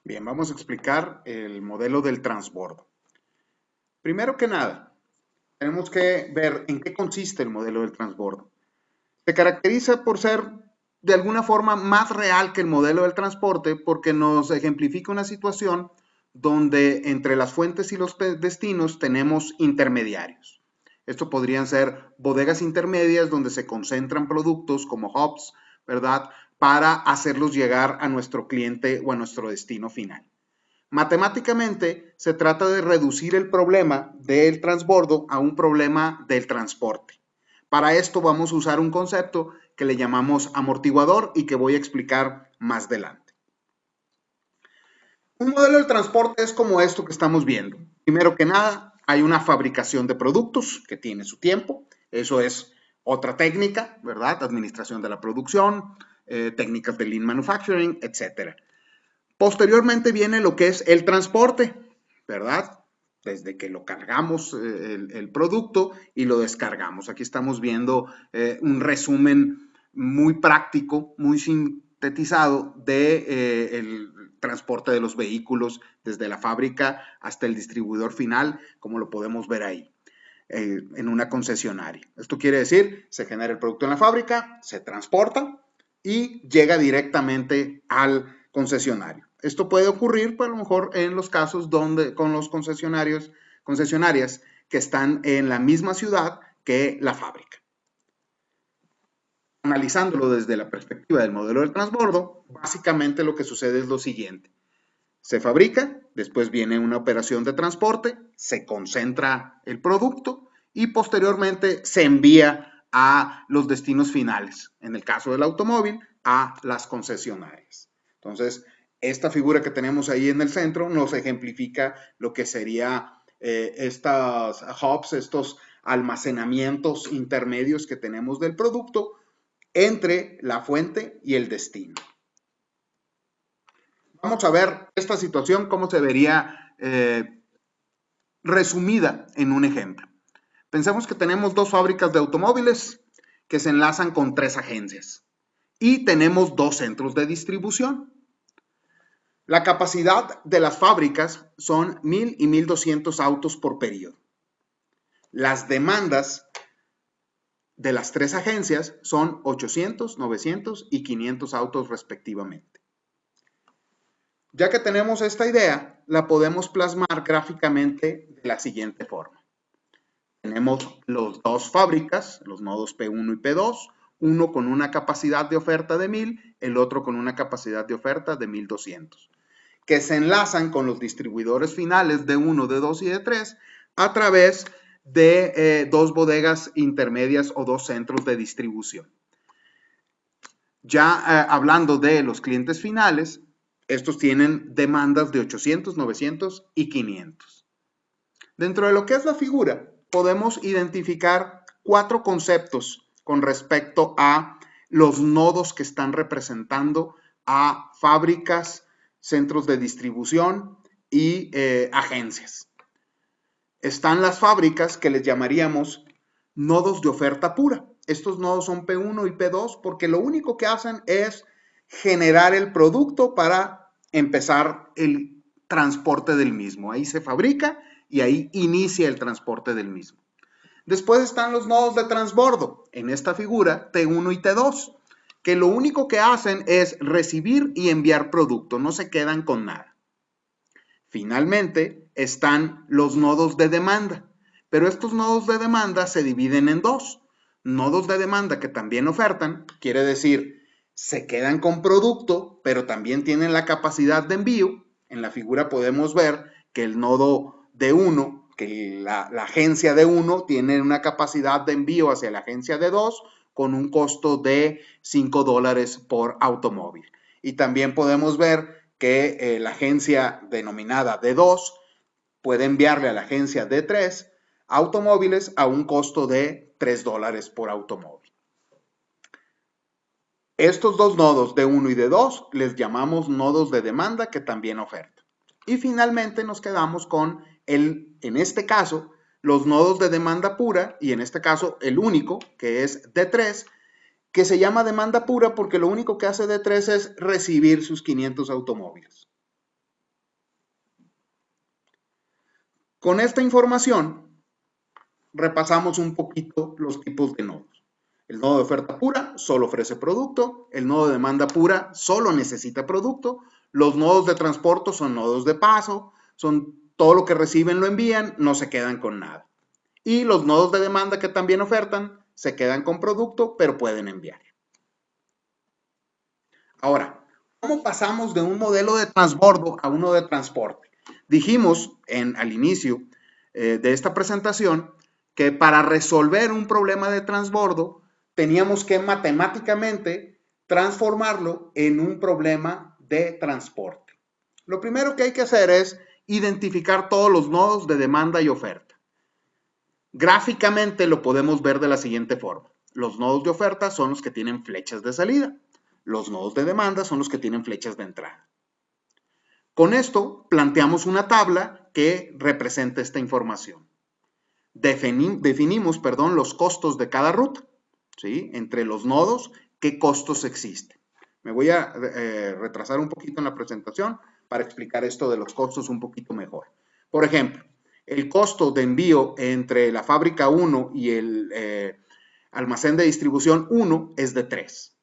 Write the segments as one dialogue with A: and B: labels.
A: Bien, vamos a explicar el modelo del transbordo. Primero que nada, tenemos que ver en qué consiste el modelo del transbordo. Se caracteriza por ser de alguna forma más real que el modelo del transporte porque nos ejemplifica una situación donde entre las fuentes y los destinos tenemos intermediarios. Esto podrían ser bodegas intermedias donde se concentran productos como hubs, ¿verdad? Para hacerlos llegar a nuestro cliente o a nuestro destino final. Matemáticamente, se trata de reducir el problema del transbordo a un problema del transporte. Para esto vamos a usar un concepto que le llamamos amortiguador y que voy a explicar más adelante. Un modelo de transporte es como esto que estamos viendo. Primero que nada, hay una fabricación de productos que tiene su tiempo. Eso es otra técnica, ¿verdad? Administración de la producción, técnicas de lean manufacturing, etcétera. Posteriormente viene lo que es el transporte, ¿verdad? Desde que lo cargamos el producto y lo descargamos. Aquí estamos viendo un resumen muy práctico, muy sintetizado de el transporte de los vehículos desde la fábrica hasta el distribuidor final, como lo podemos ver ahí. En una concesionaria. Esto quiere decir, se genera el producto en la fábrica, se transporta y llega directamente al concesionario. Esto puede ocurrir, pues, a lo mejor en los casos donde con los concesionarias que están en la misma ciudad que la fábrica. Analizándolo desde la perspectiva del modelo del transbordo, básicamente lo que sucede es lo siguiente. Se fabrica, después viene una operación de transporte, se concentra el producto y posteriormente se envía a los destinos finales. En el caso del automóvil, a las concesionarias. Entonces, esta figura que tenemos ahí en el centro nos ejemplifica lo que sería estas hubs, estos almacenamientos intermedios que tenemos del producto entre la fuente y el destino. Vamos a ver esta situación, cómo se vería resumida en un ejemplo. Pensemos que tenemos dos fábricas de automóviles que se enlazan con tres agencias y tenemos dos centros de distribución. La capacidad de las fábricas son 1000 y 1200 autos por periodo. Las demandas de las tres agencias son 800, 900 y 500 autos respectivamente. Ya que tenemos esta idea, la podemos plasmar gráficamente de la siguiente forma. Tenemos las dos fábricas, los nodos P1 y P2, uno con una capacidad de oferta de 1000, el otro con una capacidad de oferta de 1200, que se enlazan con los distribuidores finales de 1, de 2 y de 3 a través de dos bodegas intermedias o dos centros de distribución. Ya hablando de los clientes finales, estos tienen demandas de 800, 900 y 500. Dentro de lo que es la figura, podemos identificar cuatro conceptos con respecto a los nodos que están representando a fábricas, centros de distribución y agencias. Están las fábricas que les llamaríamos nodos de oferta pura. Estos nodos son P1 y P2 porque lo único que hacen es generar el producto para empezar el transporte del mismo. Ahí se fabrica y ahí inicia el transporte del mismo. Después están los nodos de transbordo, en esta figura T1 y T2, que lo único que hacen es recibir y enviar producto, no se quedan con nada. Finalmente están los nodos de demanda, pero estos nodos de demanda se dividen en dos. Nodos de demanda que también ofertan, quiere decir, se quedan con producto, pero también tienen la capacidad de envío. En la figura podemos ver que el nodo de 1, que la agencia de 1 tiene una capacidad de envío hacia la agencia de 2 con un costo de $5 por automóvil. Y también podemos ver que la agencia denominada D2 puede enviarle a la agencia D3 automóviles a un costo de $3 por automóvil. Estos dos nodos D1 y D2 les llamamos nodos de demanda que también ofertan. Y finalmente nos quedamos con en este caso, los nodos de demanda pura y en este caso el único que es D3, que se llama demanda pura porque lo único que hace D3 es recibir sus 500 automóviles. Con esta información repasamos un poquito los tipos de nodos. El nodo de oferta pura solo ofrece producto, el nodo de demanda pura solo necesita producto, los nodos de transporte son nodos de paso, son todo lo que reciben lo envían, no se quedan con nada. Y los nodos de demanda que también ofertan se quedan con producto, pero pueden enviar. Ahora, ¿cómo pasamos de un modelo de transbordo a uno de transporte? Dijimos al inicio de esta presentación que para resolver un problema de transbordo teníamos que matemáticamente transformarlo en un problema de transporte. Lo primero que hay que hacer es identificar todos los nodos de demanda y oferta. Gráficamente lo podemos ver de la siguiente forma. Los nodos de oferta son los que tienen flechas de salida. Los nodos de demanda son los que tienen flechas de entrada. Con esto planteamos una tabla que representa esta información. Definimos los costos de cada ruta, ¿sí? Entre los nodos, qué costos existen. Me voy a retrasar un poquito en la presentación para explicar esto de los costos un poquito mejor. Por ejemplo, el costo de envío entre la fábrica 1 y el almacén de distribución 1 es de 3.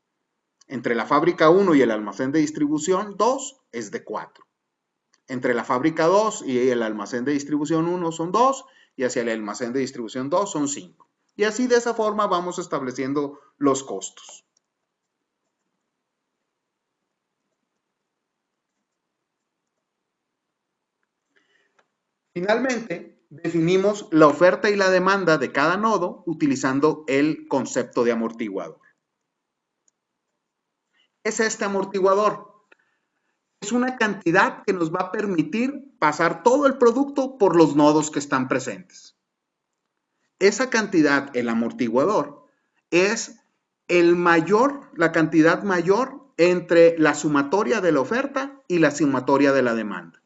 A: Entre la fábrica 1 y el almacén de distribución 2 es de 4. Entre la fábrica 2 y el almacén de distribución 1 son 2 y hacia el almacén de distribución 2 son 5. Y así de esa forma vamos estableciendo los costos. Finalmente, definimos la oferta y la demanda de cada nodo utilizando el concepto de amortiguador. ¿Qué es este amortiguador? Es una cantidad que nos va a permitir pasar todo el producto por los nodos que están presentes. Esa cantidad, el amortiguador, es la cantidad mayor entre la sumatoria de la oferta y la sumatoria de la demanda.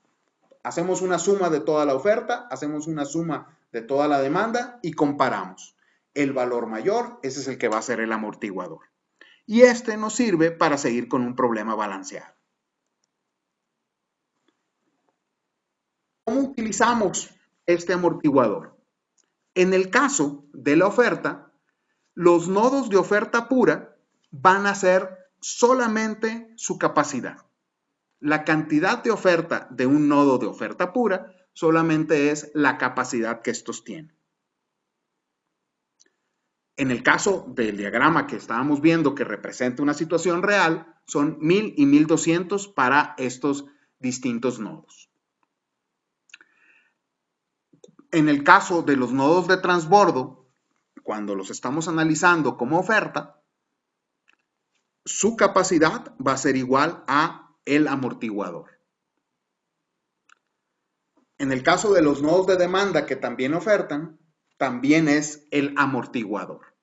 A: Hacemos una suma de toda la oferta, hacemos una suma de toda la demanda y comparamos. El valor mayor, ese es el que va a ser el amortiguador. Y este nos sirve para seguir con un problema balanceado. ¿Cómo utilizamos este amortiguador? En el caso de la oferta, los nodos de oferta pura van a ser solamente su capacidad. La cantidad de oferta de un nodo de oferta pura solamente es la capacidad que estos tienen. En el caso del diagrama que estábamos viendo que representa una situación real, son 1000 y 1200 para estos distintos nodos. En el caso de los nodos de transbordo, cuando los estamos analizando como oferta, su capacidad va a ser igual a el amortiguador. En el caso de los nodos de demanda que también ofertan, también es el amortiguador.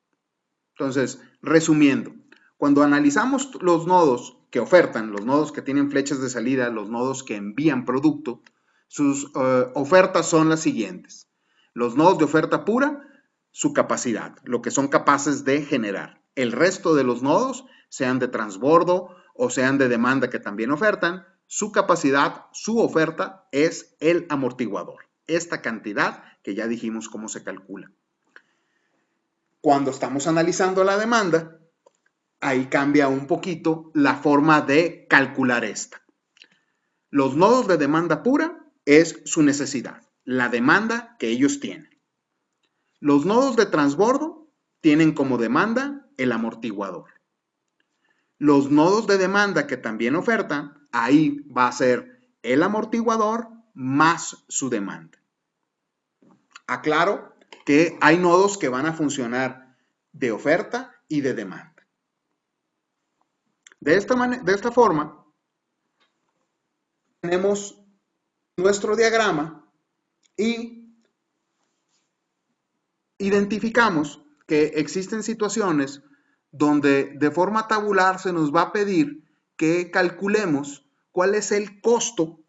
A: Entonces, resumiendo, cuando analizamos los nodos que ofertan, los nodos que tienen flechas de salida, los nodos que envían producto, sus ofertas son las siguientes. Los nodos de oferta pura, su capacidad, lo que son capaces de generar. El resto de los nodos, sean de transbordo o sean de demanda que también ofertan, su capacidad, su oferta es el amortiguador. Esta cantidad que ya dijimos cómo se calcula. Cuando estamos analizando la demanda, ahí cambia un poquito la forma de calcular esta. Los nodos de demanda pura es su necesidad, la demanda que ellos tienen. Los nodos de transbordo tienen como demanda el amortiguador. Los nodos de demanda que también ofertan, ahí va a ser el amortiguador más su demanda. Aclaro que hay nodos que van a funcionar de oferta y de demanda. De esta forma, tenemos nuestro diagrama y identificamos que existen situaciones donde de forma tabular se nos va a pedir que calculemos cuál es el costo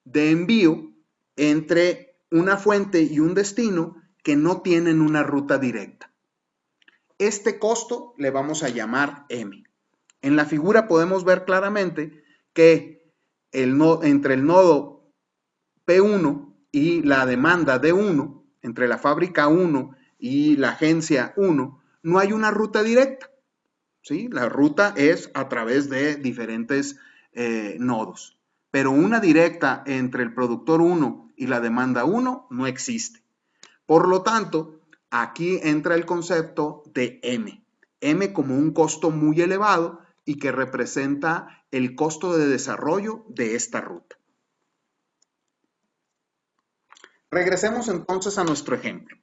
A: de envío entre una fuente y un destino que no tienen una ruta directa. Este costo le vamos a llamar M. En la figura podemos ver claramente que entre el nodo P1 y la demanda D1, entre la fábrica 1 y la agencia 1, no hay una ruta directa, ¿sí? La ruta es a través de diferentes nodos, pero una directa entre el productor 1 y la demanda 1 no existe. Por lo tanto, aquí entra el concepto de M. M como un costo muy elevado y que representa el costo de desarrollo de esta ruta. Regresemos entonces a nuestro ejemplo.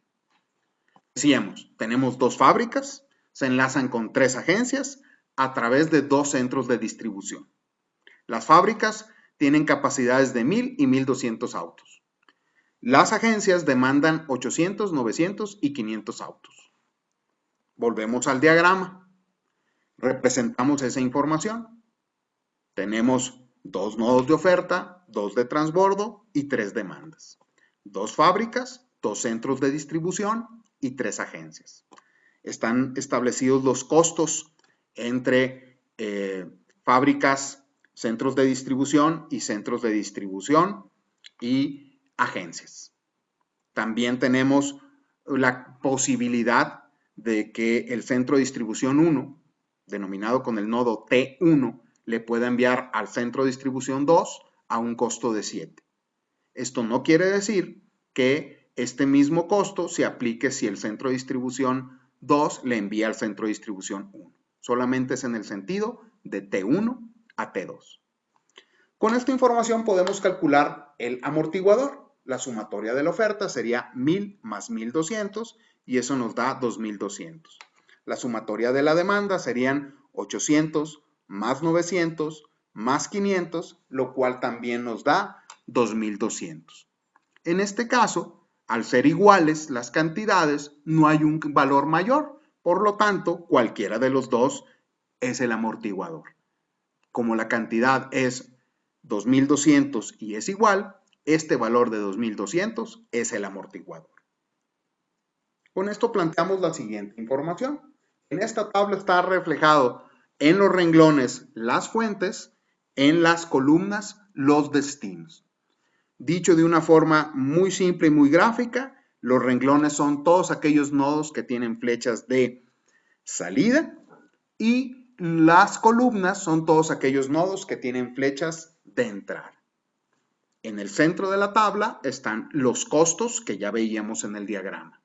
A: Decíamos, tenemos dos fábricas, se enlazan con 3 agencias a través de 2 centros de distribución. Las fábricas tienen capacidades de 1000 y 1200 autos. Las agencias demandan 800, 900 y 500 autos. Volvemos al diagrama. Representamos esa información. Tenemos 2 nodos de oferta, 2 de transbordo y 3 demandas. 2 fábricas, 2 centros de distribución y 3 agencias. Están establecidos los costos entre fábricas, centros de distribución y centros de distribución y agencias. También tenemos la posibilidad de que el centro de distribución 1, denominado con el nodo T1, le pueda enviar al centro de distribución 2 a un costo de 7. Esto no quiere decir que este mismo costo se aplique si el centro de distribución 2 le envía al centro de distribución 1. Solamente es en el sentido de T1 a T2. Con esta información podemos calcular el amortiguador. La sumatoria de la oferta sería 1000 más 1200 y eso nos da 2200. La sumatoria de la demanda serían 800 más 900 más 500, lo cual también nos da 2200. En este caso, al ser iguales las cantidades, no hay un valor mayor. Por lo tanto, cualquiera de los dos es el amortiguador. Como la cantidad es 2200 y es igual, este valor de 2200 es el amortiguador. Con esto planteamos la siguiente información. En esta tabla está reflejado en los renglones las fuentes, en las columnas los destinos. Dicho de una forma muy simple y muy gráfica, los renglones son todos aquellos nodos que tienen flechas de salida y las columnas son todos aquellos nodos que tienen flechas de entrada. En el centro de la tabla están los costos que ya veíamos en el diagrama.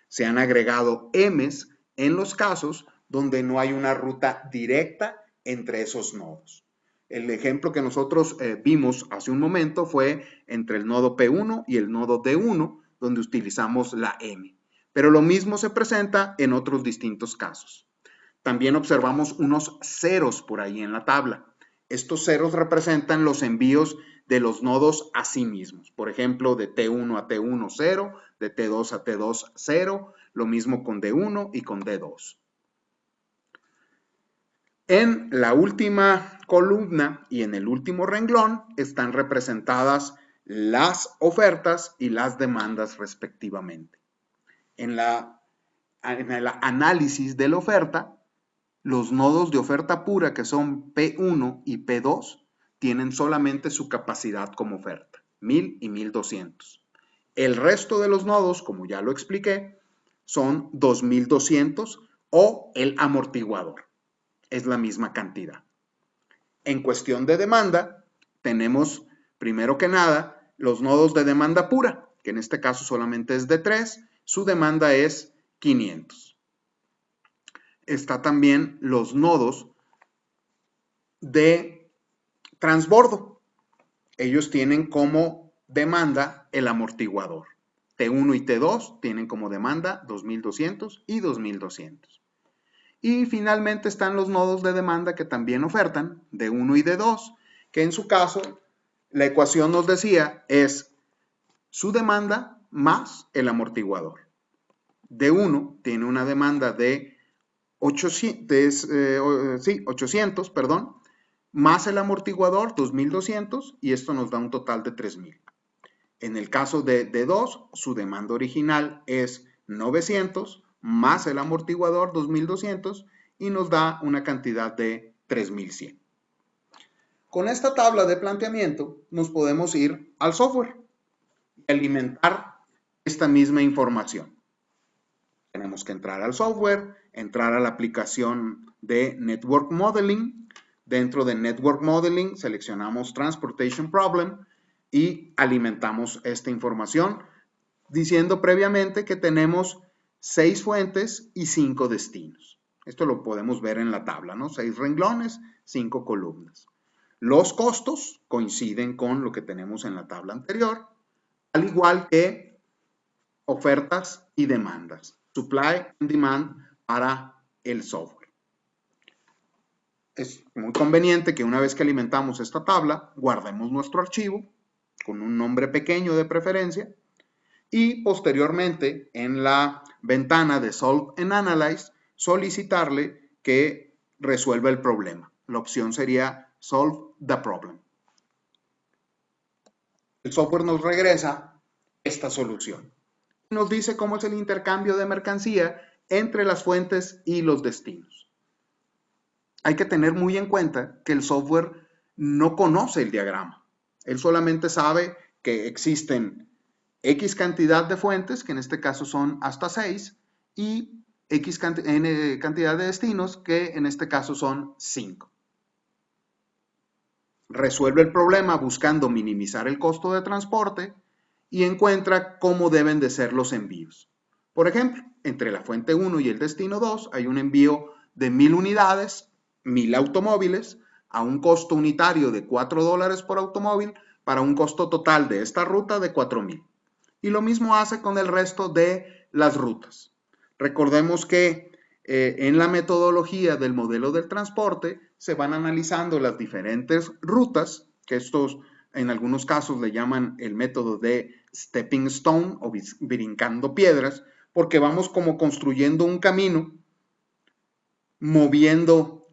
A: Se han agregado M's en los casos donde no hay una ruta directa entre esos nodos. El ejemplo que nosotros vimos hace un momento fue entre el nodo P1 y el nodo D1, donde utilizamos la M. Pero lo mismo se presenta en otros distintos casos. También observamos unos ceros por ahí en la tabla. Estos ceros representan los envíos de los nodos a sí mismos. Por ejemplo, de T1 a T1, 0, de T2 a T2, 0, lo mismo con D1 y con D2. En la última columna y en el último renglón están representadas las ofertas y las demandas respectivamente. En el análisis de la oferta, los nodos de oferta pura, que son P1 y P2, tienen solamente su capacidad como oferta, 1000 y 1200. El resto de los nodos, como ya lo expliqué, son 2200 o el amortiguador. Es la misma cantidad. En cuestión de demanda, tenemos primero que nada los nodos de demanda pura, que en este caso solamente es de 3, su demanda es 500. Está también los nodos de transbordo. Ellos tienen como demanda el amortiguador. T1 y T2 tienen como demanda 2200 y 2200. Y finalmente están los nodos de demanda que también ofertan, D1 y D2, que en su caso la ecuación nos decía es su demanda más el amortiguador. D1 tiene una demanda de 800, perdón, más el amortiguador 2200 y esto nos da un total de 3000. En el caso de D2, su demanda original es 900 más el amortiguador 2200 y nos da una cantidad de 3100. Con esta tabla de planteamiento nos podemos ir al software alimentar esta misma información. Tenemos que entrar al software, entrar a la aplicación de Network Modeling. Dentro de Network Modeling seleccionamos Transportation Problem y alimentamos esta información diciendo previamente que tenemos 6 fuentes y 5 destinos. Esto lo podemos ver en la tabla, ¿no? 6 renglones, 5 columnas. Los costos coinciden con lo que tenemos en la tabla anterior, al igual que ofertas y demandas. Supply and demand para el software. Es muy conveniente que una vez que alimentamos esta tabla, guardemos nuestro archivo con un nombre pequeño de preferencia y posteriormente en la ventana de Solve and Analyze solicitarle que resuelva el problema. La opción sería Solve the Problem. El software nos regresa esta solución. Nos dice cómo es el intercambio de mercancía entre las fuentes y los destinos. Hay que tener muy en cuenta que el software no conoce el diagrama. Él solamente sabe que existen X cantidad de fuentes, que en este caso son hasta 6, y N cantidad de destinos, que en este caso son 5. Resuelve el problema buscando minimizar el costo de transporte y encuentra cómo deben de ser los envíos. Por ejemplo, entre la fuente 1 y el destino 2 hay un envío de 1000 unidades, 1000 automóviles, a un costo unitario de $4 por automóvil para un costo total de esta ruta de 4000. Y lo mismo hace con el resto de las rutas. Recordemos que en la metodología del modelo del transporte se van analizando las diferentes rutas, que estos en algunos casos le llaman el método de stepping stone o brincando piedras, porque vamos como construyendo un camino, moviendo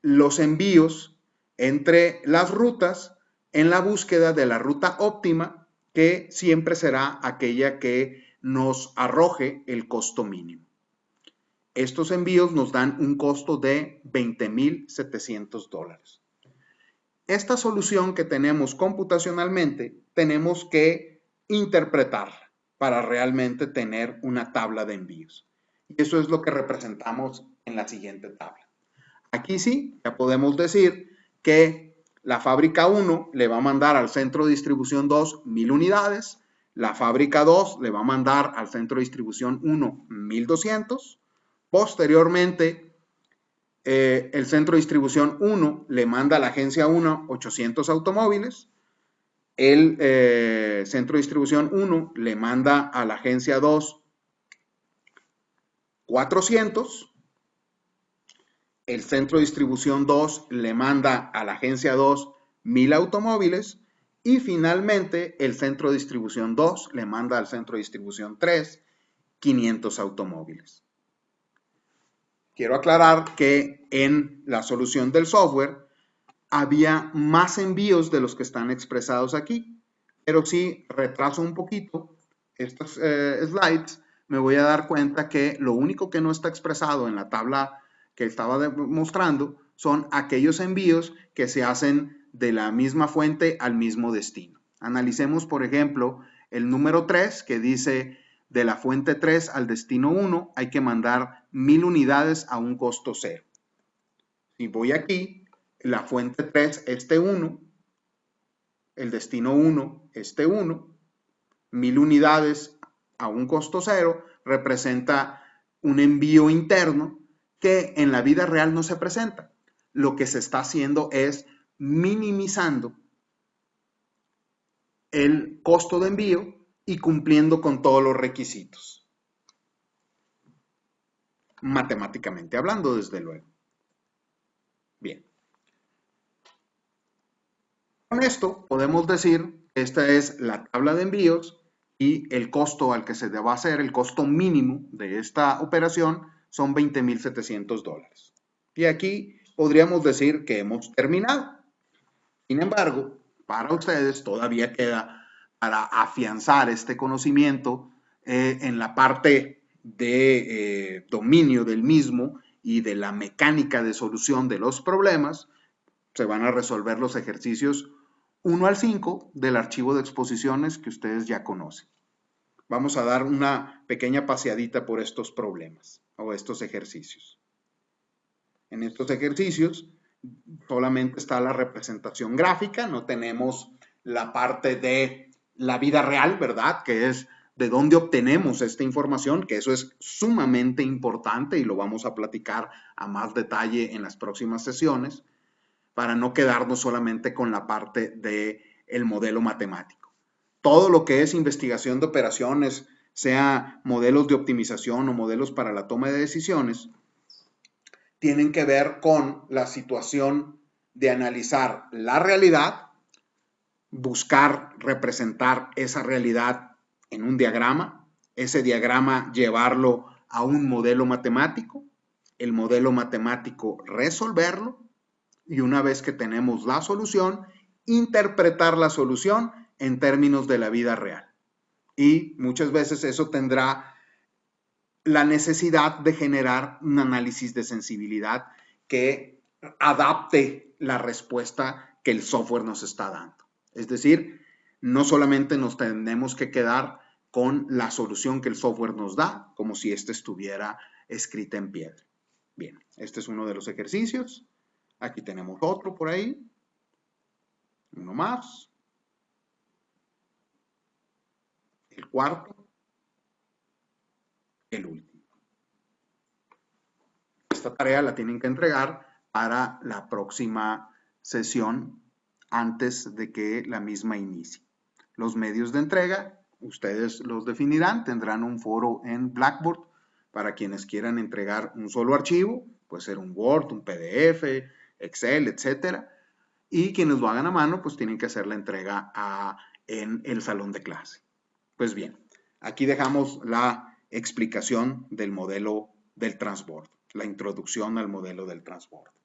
A: los envíos entre las rutas en la búsqueda de la ruta óptima, que siempre será aquella que nos arroje el costo mínimo. Estos envíos nos dan un costo de $20,700. Esta solución que tenemos computacionalmente, tenemos que interpretarla para realmente tener una tabla de envíos. Y eso es lo que representamos en la siguiente tabla. Aquí sí, ya podemos decir que la fábrica 1 le va a mandar al centro de distribución 2 1000 unidades, la fábrica 2 le va a mandar al centro de distribución 1 1200, posteriormente el centro de distribución 1 le manda a la agencia 1 800 automóviles, el centro de distribución 1 le manda a la agencia 2 400, el centro de distribución 2 le manda a la agencia 2 1000 automóviles y finalmente el centro de distribución 2 le manda al centro de distribución 3 500 automóviles. Quiero aclarar que en la solución del software había más envíos de los que están expresados aquí, pero si retraso un poquito estos slides, me voy a dar cuenta que lo único que no está expresado en la tabla que estaba mostrando son aquellos envíos que se hacen de la misma fuente al mismo destino. Analicemos, por ejemplo, el número 3 que dice de la fuente 3 al destino 1 hay que mandar 1000 unidades a un costo 0. Si voy aquí, la fuente 3, este 1, el destino 1, este 1, 1000 unidades a un costo 0 representa un envío interno que en la vida real no se presenta. Lo que se está haciendo es minimizando el costo de envío y cumpliendo con todos los requisitos. Matemáticamente hablando, desde luego. Bien. Con esto podemos decir que esta es la tabla de envíos y el costo al que se va a hacer, el costo mínimo de esta operación son $20,700. Y aquí podríamos decir que hemos terminado. Sin embargo, para ustedes todavía queda para afianzar este conocimiento en la parte de dominio del mismo y de la mecánica de solución de los problemas. Se van a resolver los ejercicios 1 al 5 del archivo de exposiciones que ustedes ya conocen. Vamos a dar una pequeña paseadita por estos problemas o estos ejercicios. En estos ejercicios solamente está la representación gráfica, no tenemos la parte de la vida real, ¿verdad? Que es de dónde obtenemos esta información, que eso es sumamente importante y lo vamos a platicar a más detalle en las próximas sesiones, para no quedarnos solamente con la parte del modelo matemático. Todo lo que es investigación de operaciones, sea modelos de optimización o modelos para la toma de decisiones, tienen que ver con la situación de analizar la realidad, buscar representar esa realidad en un diagrama, ese diagrama llevarlo a un modelo matemático, el modelo matemático resolverlo y una vez que tenemos la solución, interpretar la solución en términos de la vida real. Y muchas veces eso tendrá la necesidad de generar un análisis de sensibilidad que adapte la respuesta que el software nos está dando. Es decir, no solamente nos tenemos que quedar con la solución que el software nos da, como si ésta estuviera escrita en piedra. Bien, este es uno de los ejercicios. Aquí tenemos otro por ahí. Uno más. El cuarto. El último. Esta tarea la tienen que entregar para la próxima sesión antes de que la misma inicie. Los medios de entrega, ustedes los definirán, tendrán un foro en Blackboard para quienes quieran entregar un solo archivo, puede ser un Word, un PDF, Excel, etcétera. Y quienes lo hagan a mano, pues tienen que hacer la entrega en el salón de clase. Pues bien, aquí dejamos la explicación del modelo del transbordo, la introducción al modelo del transbordo.